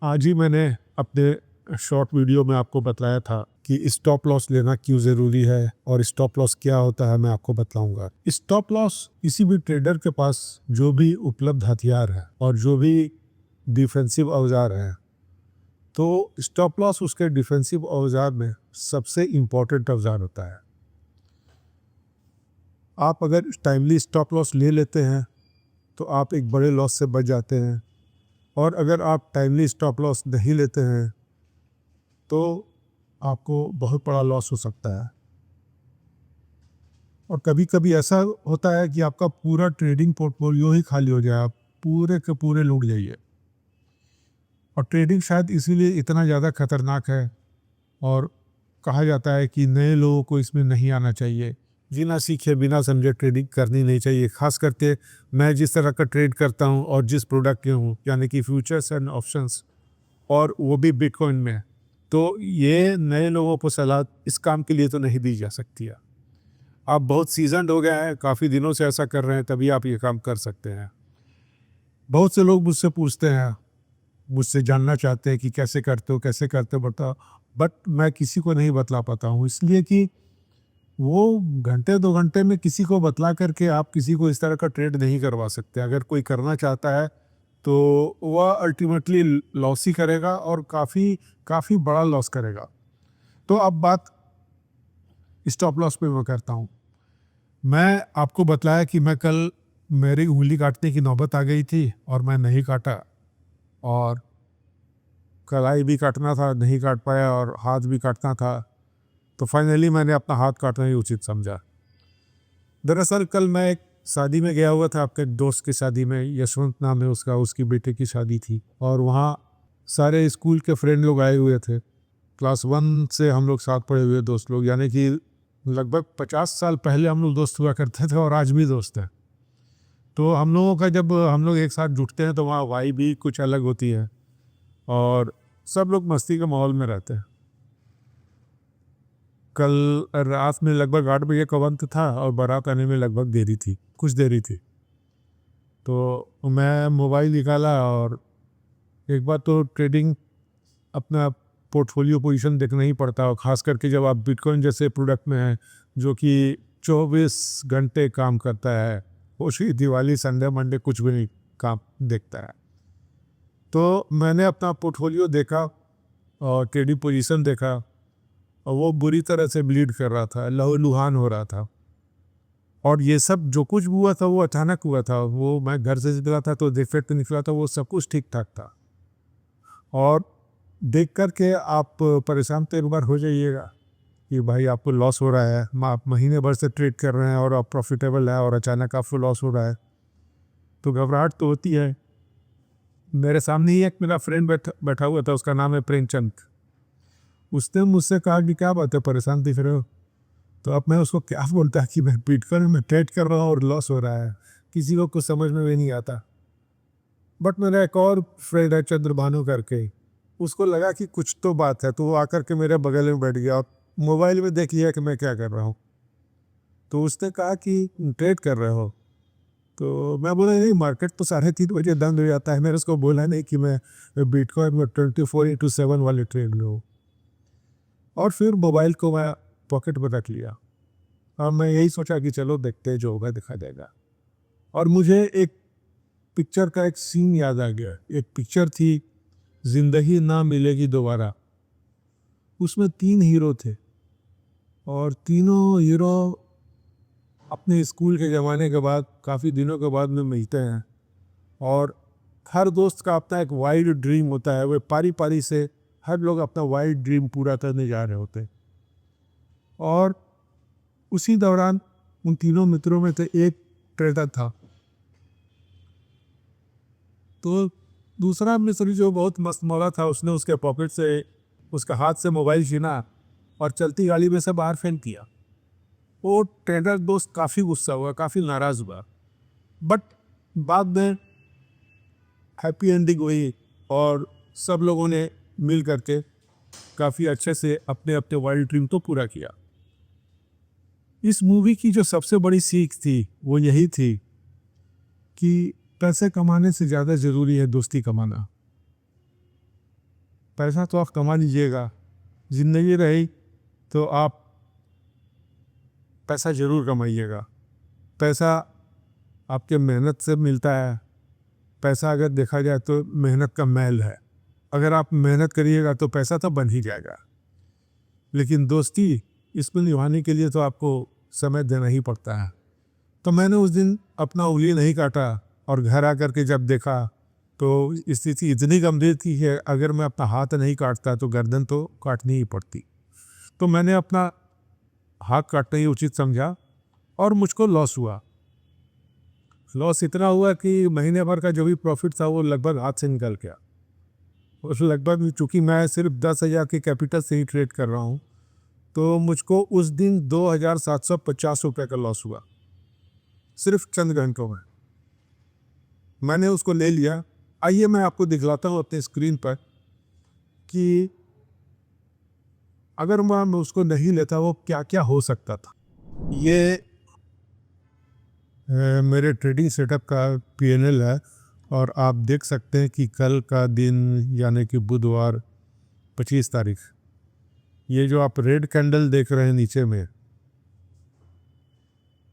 आज ही मैंने अपने शॉर्ट वीडियो में आपको बताया था कि स्टॉप लॉस लेना क्यों ज़रूरी है और स्टॉप लॉस क्या होता है मैं आपको बताऊंगा। स्टॉप लॉस किसी भी ट्रेडर के पास जो भी उपलब्ध हथियार है और जो भी डिफेंसिव औजार है, तो स्टॉप लॉस उसके डिफेंसिव औजार में सबसे इम्पोर्टेंट औजार होता है। आप अगर टाइमली स्टॉप लॉस ले लेते हैं तो आप एक बड़े लॉस से बच जाते हैं, और अगर आप टाइमली स्टॉप लॉस नहीं लेते हैं तो आपको बहुत बड़ा लॉस हो सकता है। और कभी कभी ऐसा होता है कि आपका पूरा ट्रेडिंग पोर्टफोलियो ही खाली हो जाए, आप पूरे के पूरे लूट जाइए। और ट्रेडिंग शायद इसीलिए इतना ज़्यादा खतरनाक है, और कहा जाता है कि नए लोगों को इसमें नहीं आना चाहिए। बिना सीखे बिना समझे ट्रेडिंग करनी नहीं चाहिए। खास करके मैं जिस तरह का ट्रेड करता हूँ और जिस प्रोडक्ट के हूँ, यानी कि फ्यूचर्स एंड ऑप्शंस, और वो भी बिटकॉइन में, तो ये नए लोगों को सलाह इस काम के लिए तो नहीं दी जा सकती है। आप बहुत सीजनड हो गए हैं, काफ़ी दिनों से ऐसा कर रहे हैं, तभी आप ये काम कर सकते हैं। बहुत से लोग मुझसे पूछते हैं, मुझसे जानना चाहते हैं कि कैसे करते हो बताओ, बट मैं किसी को नहीं बतला पाता हूँ, इसलिए कि वो घंटे 2 घंटे में किसी को बतला करके आप किसी को इस तरह का ट्रेड नहीं करवा सकते। अगर कोई करना चाहता है तो वह अल्टीमेटली लॉस ही करेगा, और काफ़ी काफ़ी बड़ा लॉस करेगा। तो अब बात स्टॉप लॉस पे मैं करता हूँ। मैं आपको बतलाया कि मैं कल मेरी उंगली काटने की नौबत आ गई थी और मैं नहीं काटा, और कलाई भी काटना था, नहीं काट पाया, और हाथ भी काटना था, तो फाइनली मैंने अपना हाथ काटना ही उचित समझा। दरअसल कल मैं एक शादी में गया हुआ था, आपके दोस्त की शादी में, यशवंत नाम है उसका, उसकी बेटे की शादी थी, और वहाँ सारे स्कूल के फ्रेंड लोग आए हुए थे। क्लास 1 से हम लोग साथ पढ़े हुए दोस्त लोग, यानी कि लगभग 50 साल पहले हम लोग दोस्त हुआ करते थे और आज भी दोस्त हैं। तो हम लोगों का जब हम लोग एक साथ जुटते हैं तो वहाँ वाइब भी कुछ अलग होती है, और सब लोग मस्ती के माहौल में रहते हैं। कल रात में लगभग 8 बजे का वक्त था और बारात आने में लगभग कुछ देरी थी। तो मैं मोबाइल निकाला, और एक बार तो ट्रेडिंग अपना पोर्टफोलियो पोजीशन देखना ही पड़ता है, और ख़ास करके जब आप बिटकॉइन जैसे प्रोडक्ट में हैं जो कि 24 घंटे काम करता है, उसी दिवाली संडे मंडे कुछ भी नहीं काम देखता है। तो मैंने अपना पोर्टफोलियो देखा और ट्रेडिंग पोजीशन देखा, और वो बुरी तरह से ब्लीड कर रहा था, लहूलुहान हो रहा था। और ये सब जो कुछ भी हुआ था वो अचानक हुआ था। वो मैं घर से निकला था तो डिफेक्ट निकला था, वो सब कुछ ठीक ठाक था। और देख कर के आप परेशान तो एक बार हो जाइएगा कि भाई आपको लॉस हो रहा है, आप महीने भर से ट्रेड कर रहे हैं और आप प्रॉफिटेबल है, और अचानक आपको लॉस हो रहा है, तो घबराहट तो होती है। मेरे सामने ही एक मेरा फ्रेंड बैठा हुआ था, उसका नाम है प्रेमचंद। उसने मुझसे कहा कि क्या बात है, परेशान दिख रहे हो। तो अब मैं उसको क्या बोलता कि मैं बिटकॉइन में ट्रेड कर रहा हूँ और लॉस हो रहा है, किसी को कुछ समझ में भी नहीं आता। बट मेरा एक और फ्रेंड है चंद्रभानु करके, उसको लगा कि कुछ तो बात है, तो वो आकर के मेरे बगल में बैठ गया और मोबाइल में देख लिया कि मैं क्या कर रहा हूँ। तो उसने कहा कि ट्रेड कर रहे हो। तो मैं बोला नहीं, मार्केट तो 3:30 बजे बंद हो जाता है। मैंने उसको बोला नहीं कि मैं बिटकॉइन में 24/7 वाले ट्रेड में हूँ। और फिर मोबाइल को मैं पॉकेट में रख लिया, और मैं यही सोचा कि चलो देखते हैं, जो होगा दिखा देगा। और मुझे एक पिक्चर का एक सीन याद आ गया। एक पिक्चर थी, जिंदगी ना मिलेगी दोबारा। उसमें 3 हीरो थे, और तीनों हीरो अपने स्कूल के ज़माने के बाद काफ़ी दिनों के बाद में मिलते हैं, और हर दोस्त का अपना एक वाइल्ड ड्रीम होता है। वे पारी पारी से हर लोग अपना वाइल्ड ड्रीम पूरा करने जा रहे होते हैं। और उसी दौरान उन तीनों मित्रों में से एक ट्रेडर था। तो दूसरा मित्र जो बहुत मस्त मौला था, उसने उसके पॉकेट से, उसका हाथ से मोबाइल छीना और चलती गाड़ी में से बाहर फेंक दिया। वो ट्रेडर दोस्त काफ़ी गुस्सा हुआ, काफ़ी नाराज़ हुआ। बट बाद में हैप्पी एंडिंग हुई, और सब लोगों ने मिल करके काफ़ी अच्छे से अपने अपने वाइल्ड ड्रीम को पूरा किया। इस मूवी की जो सबसे बड़ी सीख थी वो यही थी कि पैसे कमाने से ज़्यादा ज़रूरी है दोस्ती कमाना। पैसा तो आप कमा लीजिएगा, ज़िंदगी रही तो आप पैसा ज़रूर कमाइएगा। पैसा आपके मेहनत से मिलता है। पैसा अगर देखा जाए तो मेहनत का मैल है। अगर आप मेहनत करिएगा तो पैसा तो बन ही जाएगा, लेकिन दोस्ती इसको निभाने के लिए तो आपको समय देना ही पड़ता है। तो मैंने उस दिन अपना उंगली नहीं काटा और घर आकर के जब देखा तो स्थिति इतनी गंभीर थी कि अगर मैं अपना हाथ नहीं काटता तो गर्दन तो काटनी ही पड़ती। तो मैंने अपना हाथ काटना ही उचित समझा और मुझको लॉस हुआ। लॉस इतना हुआ कि महीने भर का जो भी प्रॉफिट था वो लगभग हाथ से निकल गया। उस लगभग, चूँकि मैं सिर्फ 10,000 के कैपिटल से ही ट्रेड कर रहा हूँ, तो मुझको उस दिन 2,750 रुपये का लॉस हुआ, सिर्फ चंद घंटों में। मैंने उसको ले लिया। आइए मैं आपको दिखलाता हूँ अपने स्क्रीन पर कि अगर मैं उसको नहीं लेता वो क्या क्या हो सकता था। ये मेरे ट्रेडिंग सेटअप का पीएनएल है और आप देख सकते हैं कि कल का दिन यानी कि बुधवार 25 तारीख, ये जो आप रेड कैंडल देख रहे हैं नीचे में,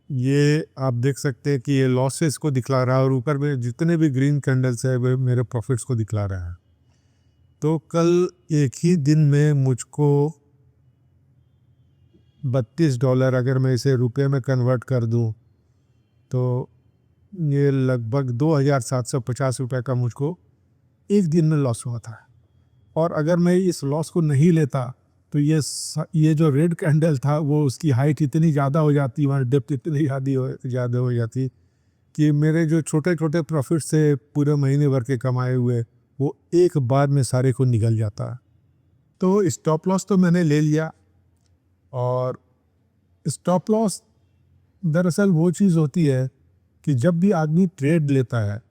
ये आप देख सकते हैं कि ये लॉसेस को दिखला रहा है और ऊपर में जितने भी ग्रीन कैंडल्स है वे मेरे प्रॉफिट्स को दिखला रहा है। तो कल एक ही दिन में मुझको $32, अगर मैं इसे रुपए में कन्वर्ट कर दूं तो ये लगभग 2,750 रुपये का मुझको एक दिन में लॉस हुआ था। और अगर मैं इस लॉस को नहीं लेता तो ये जो रेड कैंडल था वो उसकी हाइट इतनी ज़्यादा हो जाती, वहाँ डेप्थ इतनी ज़्यादा हो जाती कि मेरे जो छोटे छोटे प्रॉफिट से पूरे महीने भर के कमाए हुए वो एक बार में सारे को निकल जाता। तो स्टॉप लॉस तो मैंने ले लिया। और स्टॉप लॉस दरअसल वो चीज़ होती है कि जब भी आदमी ट्रेड लेता है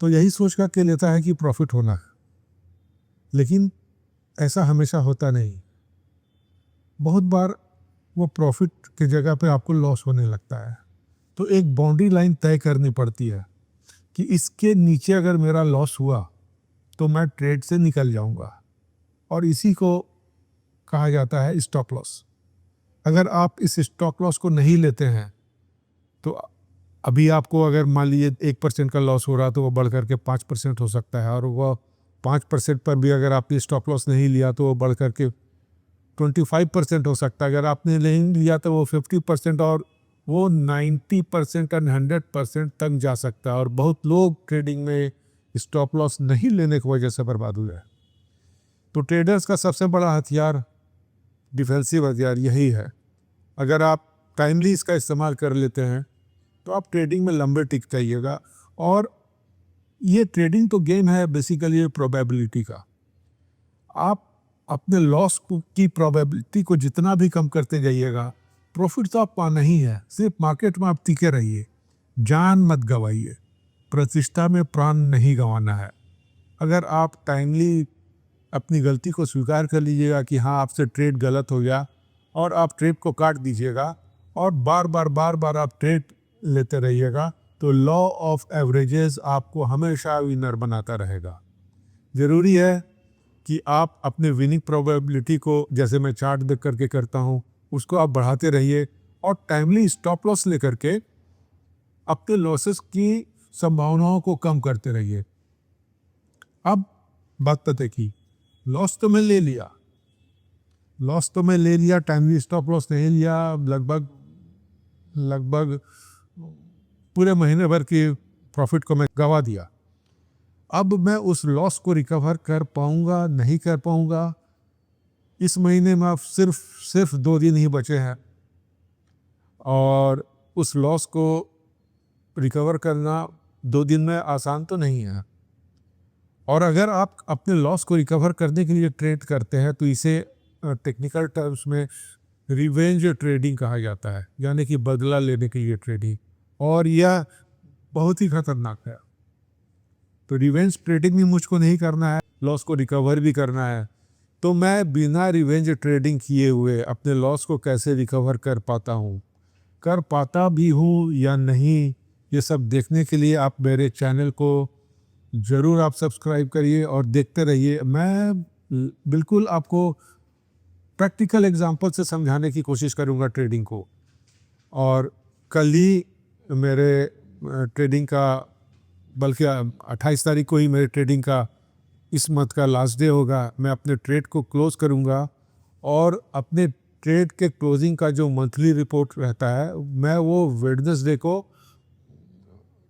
तो यही सोच कर के लेता है कि प्रॉफिट होना है, लेकिन ऐसा हमेशा होता नहीं। बहुत बार वो प्रॉफिट की जगह पे आपको लॉस होने लगता है। तो एक बाउंड्री लाइन तय करनी पड़ती है कि इसके नीचे अगर मेरा लॉस हुआ तो मैं ट्रेड से निकल जाऊंगा, और इसी को कहा जाता है स्टॉप लॉस। अगर आप इस स्टॉप लॉस को नहीं लेते हैं तो अभी आपको अगर मान लीजिए 1% का लॉस हो रहा तो वो बढ़ करके 5% हो सकता है, और वो 5% पर भी अगर आपने स्टॉप लॉस नहीं लिया तो वो बढ़ करके 25% हो सकता है। अगर आपने नहीं लिया तो वो 50%, और वो 90% और 100% तक जा सकता है। और बहुत लोग ट्रेडिंग में स्टॉप लॉस नहीं लेने की वजह से बर्बाद हुए हैं। तो ट्रेडर्स का सबसे बड़ा हथियार, डिफेंसिव हथियार यही है। अगर आप टाइमली इसका इस्तेमाल कर लेते हैं तो आप ट्रेडिंग में लंबे टिक जाइएगा। और ये ट्रेडिंग तो गेम है बेसिकली प्रोबेबिलिटी का। आप अपने लॉस की प्रोबेबिलिटी को जितना भी कम करते जाइएगा, प्रॉफिट तो आप पाना ही है। सिर्फ मार्केट में आप टिके रहिए, जान मत गंवाइए, प्रतिष्ठा में प्राण नहीं गंवाना है। अगर आप टाइमली अपनी गलती को स्वीकार कर लीजिएगा कि हाँ आपसे ट्रेड गलत हो गया, और आप ट्रेड को काट दीजिएगा और बार बार आप ट्रेड लेते रहिएगा, तो लॉ ऑफ एवरेजेस आपको हमेशा विनर बनाता रहेगा। ज़रूरी है कि आप अपने विनिंग प्रोबेबिलिटी को, जैसे मैं चार्ट देख करके करता हूँ, उसको आप बढ़ाते रहिए और टाइमली स्टॉप लॉस लेकर के अपने लॉसेस की संभावनाओं को कम करते रहिए। अब बात पता की, लॉस तो मैं ले लिया, टाइमली स्टॉप लॉस नहीं लिया, लगभग पूरे महीने भर की प्रॉफिट को मैं गंवा दिया। अब मैं उस लॉस को रिकवर कर पाऊंगा नहीं कर पाऊंगा, इस महीने में अब सिर्फ 2 दिन ही बचे हैं, और उस लॉस को रिकवर करना 2 दिन में आसान तो नहीं है। और अगर आप अपने लॉस को रिकवर करने के लिए ट्रेड करते हैं तो इसे टेक्निकल टर्म्स में रिवेंज ट्रेडिंग कहा जाता है, यानी कि बदला लेने के लिए ट्रेडिंग, और यह बहुत ही खतरनाक है। तो रिवेंज ट्रेडिंग भी मुझको नहीं करना है, लॉस को रिकवर भी करना है। तो मैं बिना रिवेंज ट्रेडिंग किए हुए अपने लॉस को कैसे रिकवर कर पाता भी हूँ या नहीं, ये सब देखने के लिए आप मेरे चैनल को ज़रूर आप सब्सक्राइब करिए और देखते रहिए। मैं बिल्कुल आपको प्रैक्टिकल एग्जांपल से समझाने की कोशिश करूँगा ट्रेडिंग को। और कल ही मेरे ट्रेडिंग का, बल्कि 28 तारीख को ही मेरे ट्रेडिंग का इस मंथ का लास्ट डे होगा। मैं अपने ट्रेड को क्लोज़ करूँगा और अपने ट्रेड के क्लोजिंग का जो मंथली रिपोर्ट रहता है, मैं वो वेडनेसडे को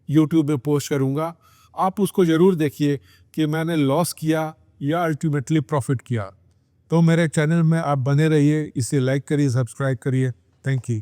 यूट्यूब में पोस्ट करूँगा। आप उसको ज़रूर देखिए कि मैंने लॉस किया या अल्टीमेटली प्रॉफिट किया। तो मेरे चैनल में आप बने रहिए, इसे लाइक करिए, सब्सक्राइब करिए। Thank you.